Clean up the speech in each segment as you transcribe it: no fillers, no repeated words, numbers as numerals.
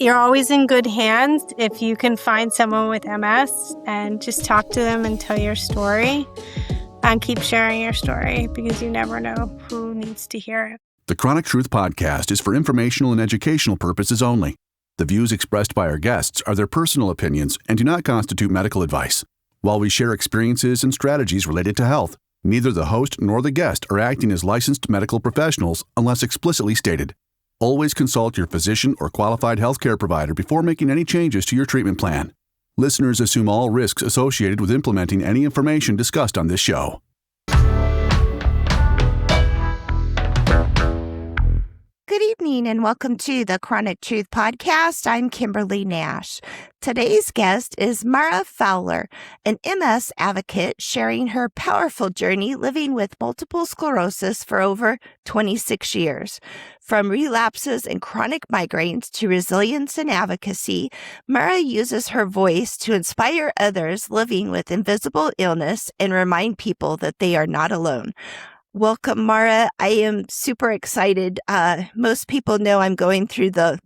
You're always in good hands if you can find someone with MS and just talk to them and tell your story and keep sharing your story because you never know who needs to hear it. The Chronic Truth Podcast is for informational and educational purposes only. The views expressed by our guests are their personal opinions and do not constitute medical advice. While we share experiences and strategies related to health, neither the host nor the guest are acting as licensed medical professionals unless explicitly stated. Always consult your physician or qualified healthcare provider before making any changes to your treatment plan. Listeners assume all risks associated with implementing any information discussed on this show. Good evening and welcome to the Chronic Truth Podcast. I'm Kimberly Nash. Today's guest is Mara Fowler, an MS advocate sharing her powerful journey living with multiple sclerosis for over 26 years. From relapses and chronic migraines to resilience and advocacy, Mara uses her voice to inspire others living with invisible illness and remind people that they are not alone. Welcome, Mara. I am super excited. Most people know I'm going through the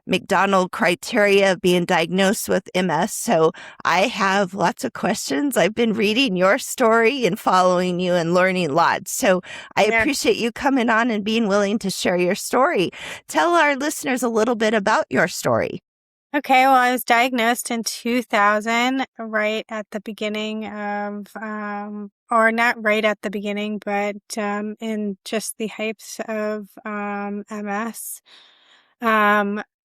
McDonald criteria of being diagnosed with MS, so I have lots of questions. I've been reading your story and following you and learning lots. So I appreciate you coming on and being willing to share your story. Tell our listeners a little bit about your story. Okay, well, I was diagnosed in 2000, right at the beginning of, or not right at the beginning, but in just the heights of MS.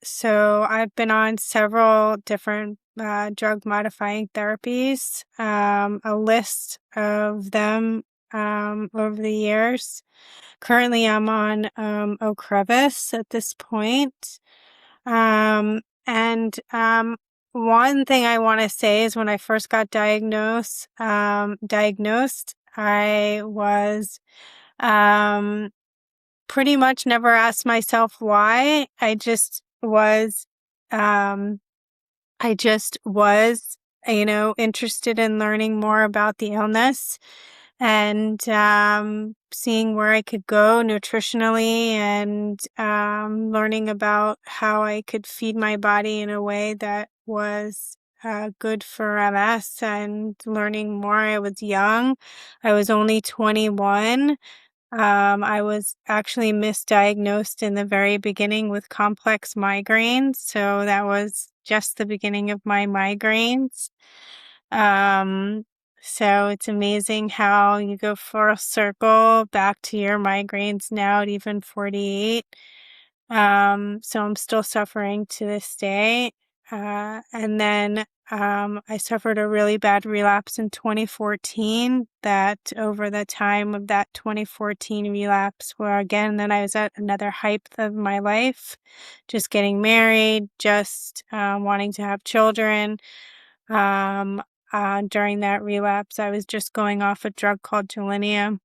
So I've been on several different drug-modifying therapies, a list of them over the years. Currently, I'm on Ocrevus at this point. One thing I want to say is when I first got diagnosed, I was, pretty much never asked myself why. I just was, interested in learning more about the illness and seeing where I could go nutritionally and learning about how I could feed my body in a way that was good for MS and learning more. I was young. I was only 21. I was actually misdiagnosed in the very beginning with complex migraines. So that was just the beginning of my migraines. So it's amazing how you go full circle back to your migraines now at even 48. So I'm still suffering to this day. And then I suffered a really bad relapse in 2014 that over the time of that 2014 relapse, where again, then I was at another height of my life, just getting married, just wanting to have children. During that relapse, I was just going off a drug called Gilenya.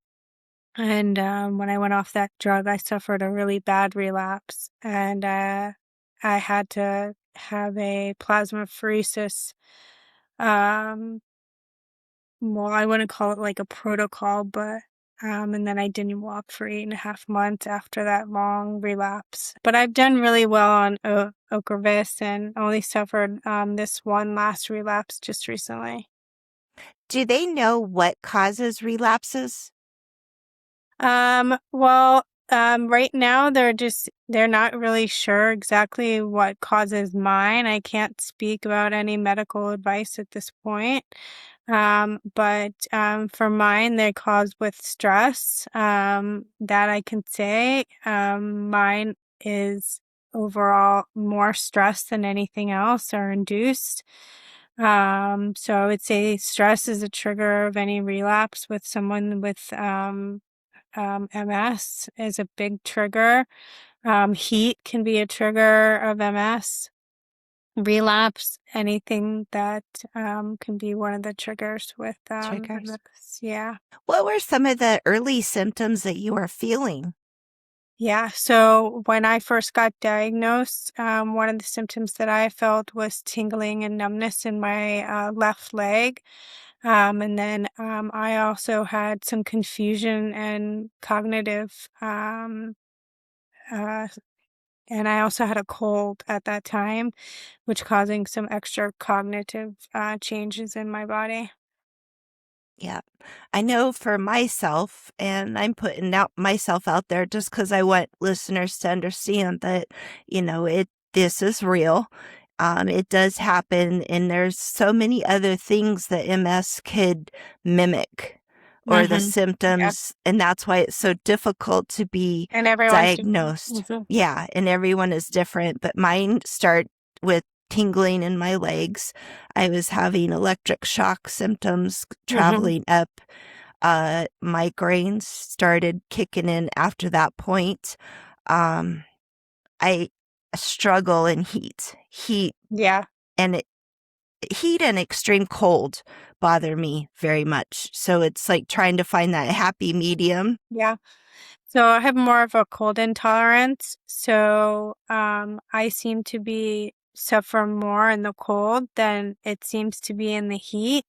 And when I went off that drug, I suffered a really bad relapse. And I had to have a plasmapheresis. Well, I wouldn't call it like a protocol, but and then I didn't walk for 8.5 months after that long relapse. But I've done really well on Ocrevus and only suffered this one last relapse just recently. Do they know what causes relapses? Right now they're not really sure exactly what causes mine. I can't speak about any medical advice at this point. But for mine, they cause with stress. That I can say. Mine is overall more stress than anything else or induced. So I would say stress is a trigger of any relapse with someone with MS is a big trigger. Heat can be a trigger of MS. Relapse, anything that can be one of the triggers with Triggers. MS. Yeah. What were some of the early symptoms that you were feeling? Yeah. So when I first got diagnosed, one of the symptoms that I felt was tingling and numbness in my left leg. And then I also had some confusion and cognitive And I also had a cold at that time, which causing some extra cognitive changes in my body. Yeah. I know for myself, and I'm putting out myself out there just because I want listeners to understand that, this is real. It does happen, and there's so many other things that MS could mimic or the Mm-hmm. Yeah. symptoms, and that's why it's so difficult to be And everyone's different. diagnosed. Mm-hmm. Yeah, and everyone is different, but mine start with tingling in my legs. I was having electric shock symptoms Mm-hmm. traveling up. Migraines started kicking in after that point. Um, I struggle in Yeah. and heat and extreme cold bother me very much. So it's like trying to find that happy medium. Yeah. So I have more of a cold intolerance. So I seem to be suffer more in the cold than it seems to be in the heat.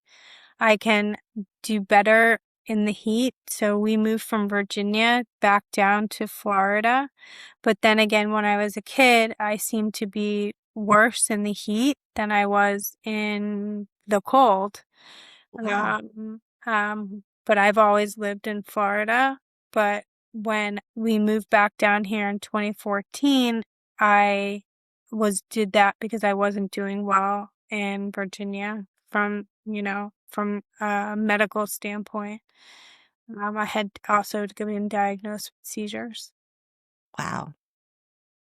I can do better in the heat. So we moved from Virginia back down to Florida. But then again, when I was a kid, I seemed to be worse in the heat than I was in the cold. Wow. But I've always lived in Florida. But when we moved back down here in 2014, I did that because I wasn't doing well in Virginia from a medical standpoint. I had also been diagnosed with seizures. Wow.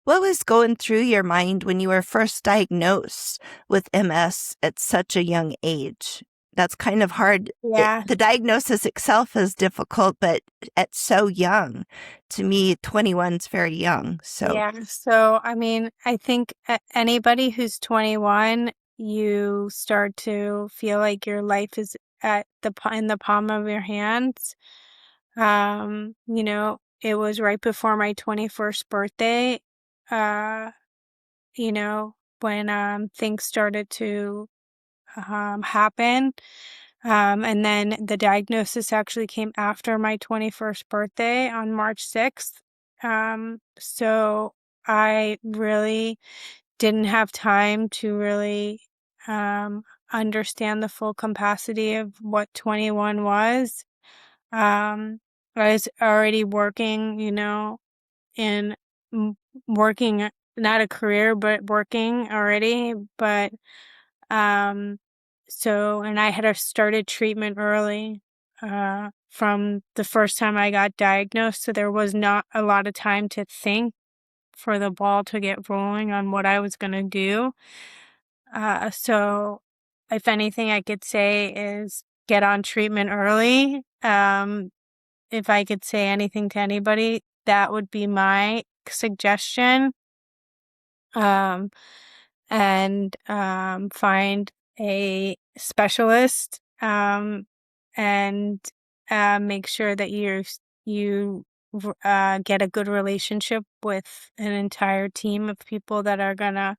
What was going through your mind when you were first diagnosed with MS at such a young age? That's kind of hard. Yeah. The diagnosis itself is difficult, but at so young, to me, 21 is very young. So Yeah. So, I mean, I think anybody who's 21, you start to feel like your life is in the palm of your hands. It was right before my 21st birthday, uh, when things started to happen. And then the diagnosis actually came after my 21st birthday on March 6th. So I really didn't have time to really um, understand the full capacity of what 21 was. I was already working, in m- working, not a career, but working already. But um, and I had started treatment early, from the first time I got diagnosed. So there was not a lot of time to think for the ball to get rolling on what I was going to do. So if anything I could say is get on treatment early. If I could say anything to anybody, that would be my suggestion. Um, and find a specialist, and make sure that you get a good relationship with an entire team of people that are gonna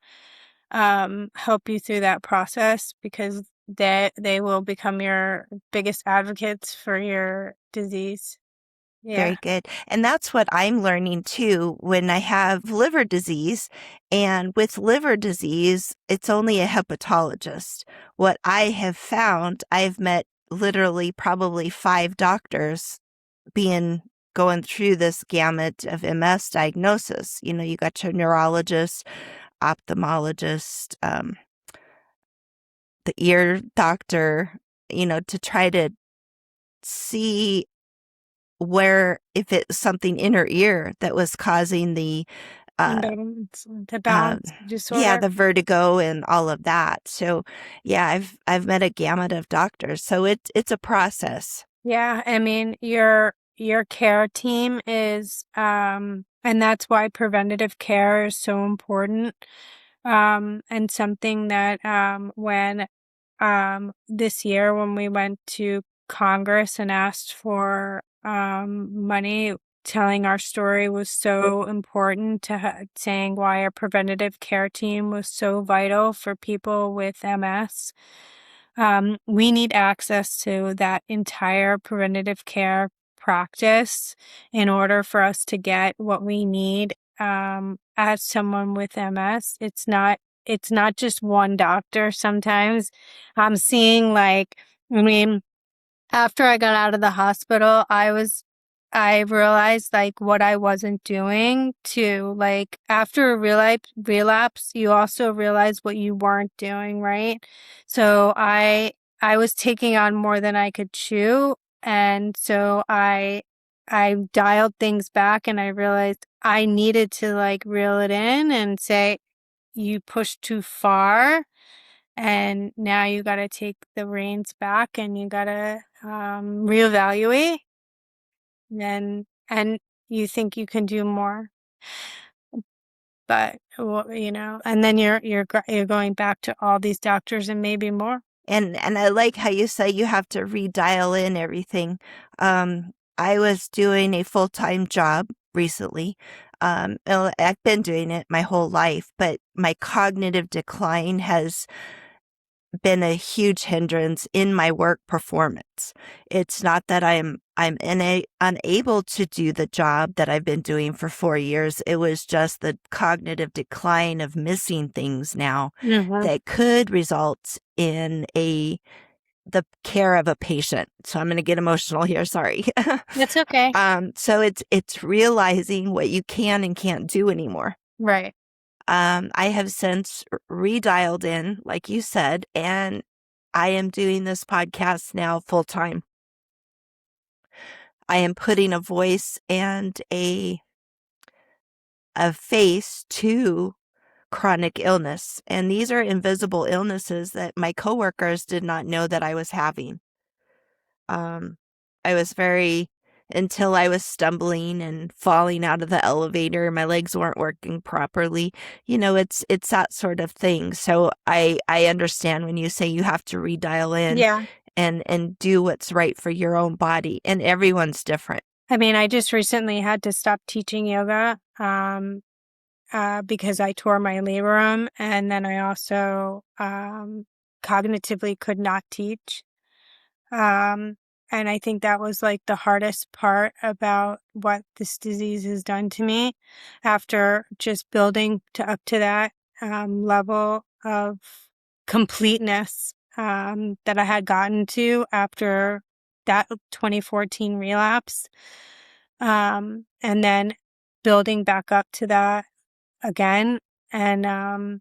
help you through that process, because they will become your biggest advocates for your disease. Yeah. very good. And that's what I'm learning too when I have liver disease. And with liver disease, it's only a hepatologist. What I have found, I've met literally probably 5 doctors being going through this gamut of MS diagnosis. You got your neurologist, ophthalmologist, the ear doctor, to try to see where if it's something in her ear that was causing uh Imbalance, the uh balance yeah, disorder. the vertigo and all of that. So yeah, I've met a gamut of doctors. So it's a process. Yeah, I mean, your care team is and that's why preventative care is so important. And something that when this year when we went to Congress and asked for money, telling our story was so important to saying why our preventative care team was so vital for people with MS. We need access to that entire preventative care practice in order for us to get what we need as someone with MS. It's not just one doctor. Sometimes I'm seeing like, I mean, after I got out of the hospital, I realized like what I wasn't doing to like after a relapse, you also realize what you weren't doing, right? So I was taking on more than I could chew. And so I dialed things back and I realized I needed to like reel it in and say, you pushed too far and now you got to take the reins back and you got to reevaluate and you think you can do more, but and then you're going back to all these doctors and maybe more. And I like how you say you have to redial in everything. I was doing a full-time job recently. I've been doing it my whole life, but my cognitive decline has been a huge hindrance in my work performance. It's not that I'm unable to do the job that I've been doing for 4 years. It was just the cognitive decline of missing things now that could result in the care of a patient. So I'm going to get emotional here. Sorry. That's okay. So it's realizing what you can and can't do anymore. Right. I have since redialed in, like you said, and I am doing this podcast now full time. I am putting a voice and a face to chronic illness. And these are invisible illnesses that my coworkers did not know that I was having. I was until I was stumbling and falling out of the elevator, my legs weren't working properly. It's that sort of thing. So I understand when you say you have to redial in and do what's right for your own body, and everyone's different. I mean, I just recently had to stop teaching yoga because I tore my labrum, and then I also cognitively could not teach. And I think that was like the hardest part about what this disease has done to me after just building up to that level of completeness that I had gotten to after that 2014 relapse. And then building back up to that again and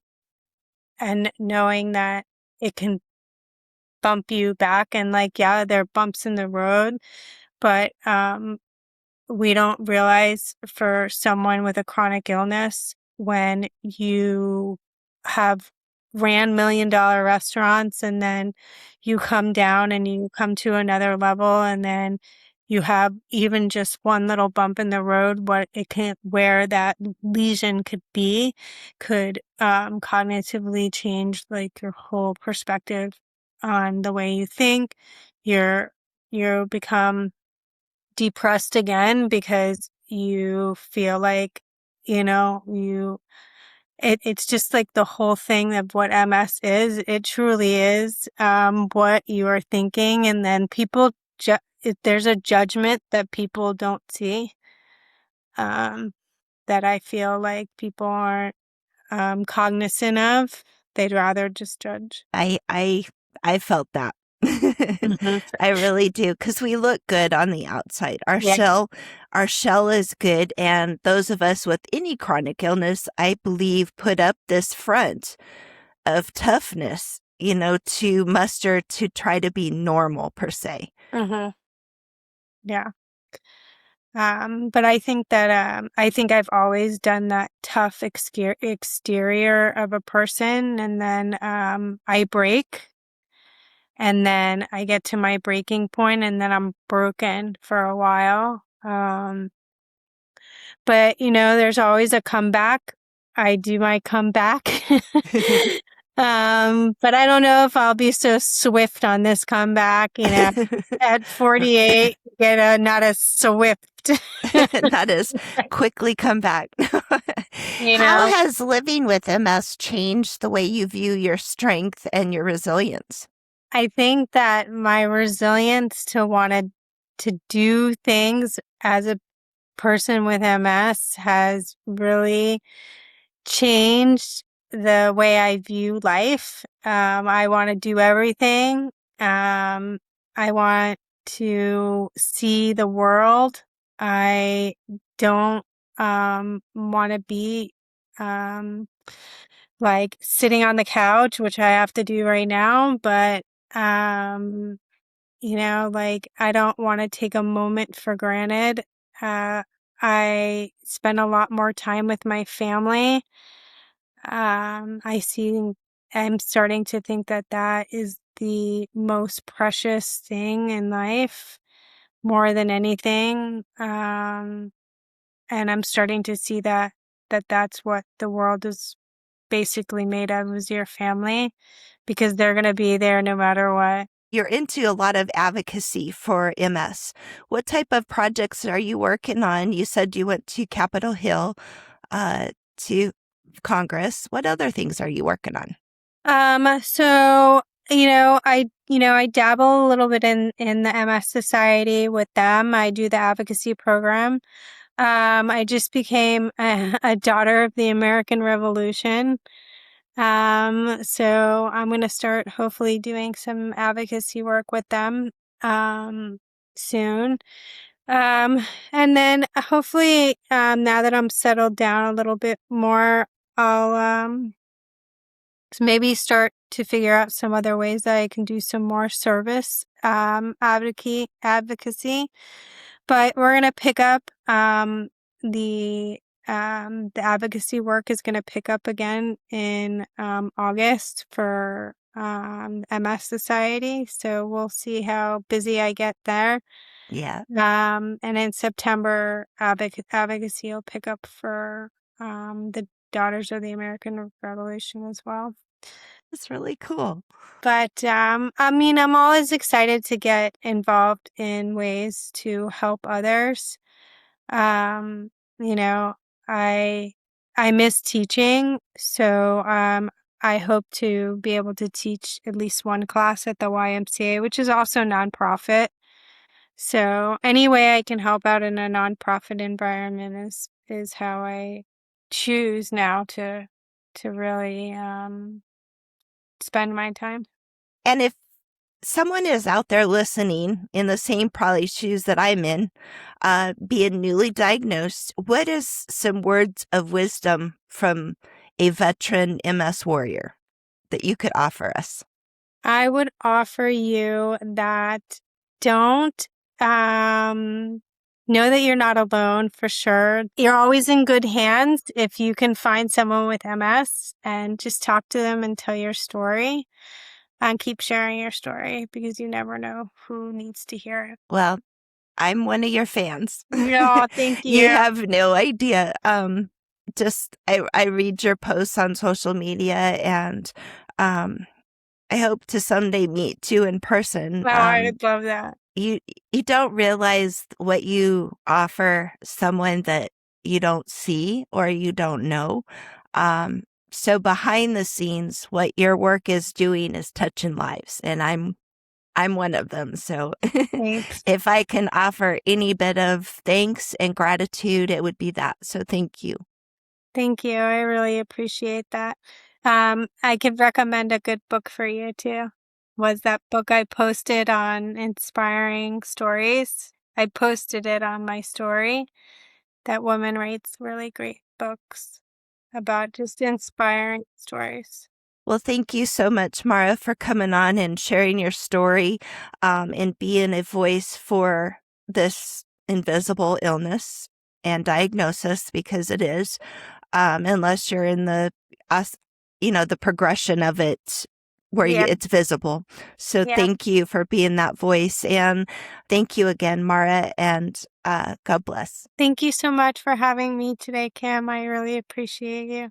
knowing that it can bump you back and like, yeah, there are bumps in the road, but we don't realize for someone with a chronic illness when you have ran $1 million restaurants and then you come down and you come to another level and then you have even just one little bump in the road, where that lesion could be, could cognitively change like your whole perspective on the way you think. You become depressed again because you feel like, it's just like the whole thing of what MS is. It truly is what you are thinking. And then there's a judgment that people don't see that I feel like people aren't cognizant of. They'd rather just judge. I felt that. I really do, because we look good on the outside. Our shell is good, and those of us with any chronic illness, I believe, put up this front of toughness, to muster to try to be normal per se. Yeah. But I think that I've always done that tough exterior of a person, and then I break. And then I get to my breaking point and then I'm broken for a while. But there's always a comeback. I do my comeback. But I don't know if I'll be so swift on this comeback, at 48, not as swift. Not as quickly come back. How has living with MS changed the way you view your strength and your resilience? I think that my resilience to want to do things as a person with MS has really changed the way I view life. I want to do everything. I want to see the world. I don't want to be like sitting on the couch, which I have to do right now, but like I don't want to take a moment for granted. I spend a lot more time with my family. I'm starting to think that that is the most precious thing in life more than anything. And I'm starting to see that that's what the world is basically made of, is your family, because they're going to be there no matter what. You're into a lot of advocacy for MS. What type of projects are you working on? You said you went to Capitol Hill, to Congress. What other things are you working on? So, I dabble a little bit in the MS Society with them. I do the advocacy program. I just became a daughter of the American Revolution. So I'm going to start hopefully doing some advocacy work with them, soon. And then hopefully, now that I'm settled down a little bit more, I'll, maybe start to figure out some other ways that I can do some more service, advocacy. But we're going to pick up, the advocacy work is going to pick up again in August for MS Society. So we'll see how busy I get there. Yeah. And in September, advocacy will pick up for the Daughters of the American Revolution as well. That's really cool. But I'm always excited to get involved in ways to help others. Um, you know, I I miss teaching, so I hope to be able to teach at least one class at the YMCA, which is also nonprofit. So any way I can help out in a nonprofit environment is how I choose now to really spend my time. And if someone is out there listening in the same probably shoes that I'm in, being newly diagnosed, what is some words of wisdom from a veteran MS warrior that you could offer us? I would offer you that don't know that you're not alone for sure. You're always in good hands if you can find someone with MS and just talk to them and tell your story and keep sharing your story, because you never know who needs to hear it. Well, I'm one of your fans. No, thank You you. have no idea. I read your posts on social media, and I hope to someday meet you in person. Oh, I would love that. You don't realize what you offer someone that you don't see or you don't know. So behind the scenes, what your work is doing is touching lives, and I'm one of them. So Thanks. if I can offer any bit of thanks and gratitude, it would be that. So thank you. Thank you. I really appreciate that. I could recommend a good book for you too. Was that book I posted on Inspiring Stories? I posted it on my story. That woman writes really great books about just inspiring stories. Well, thank you so much, Mara, for coming on and sharing your story, and being a voice for this invisible illness and diagnosis, because it is, unless you're in the progression of it where Yeah. it's visible. So Yeah. thank you for being that voice. And thank you again, Mara, and God bless. Thank you so much for having me today, Kim. I really appreciate you.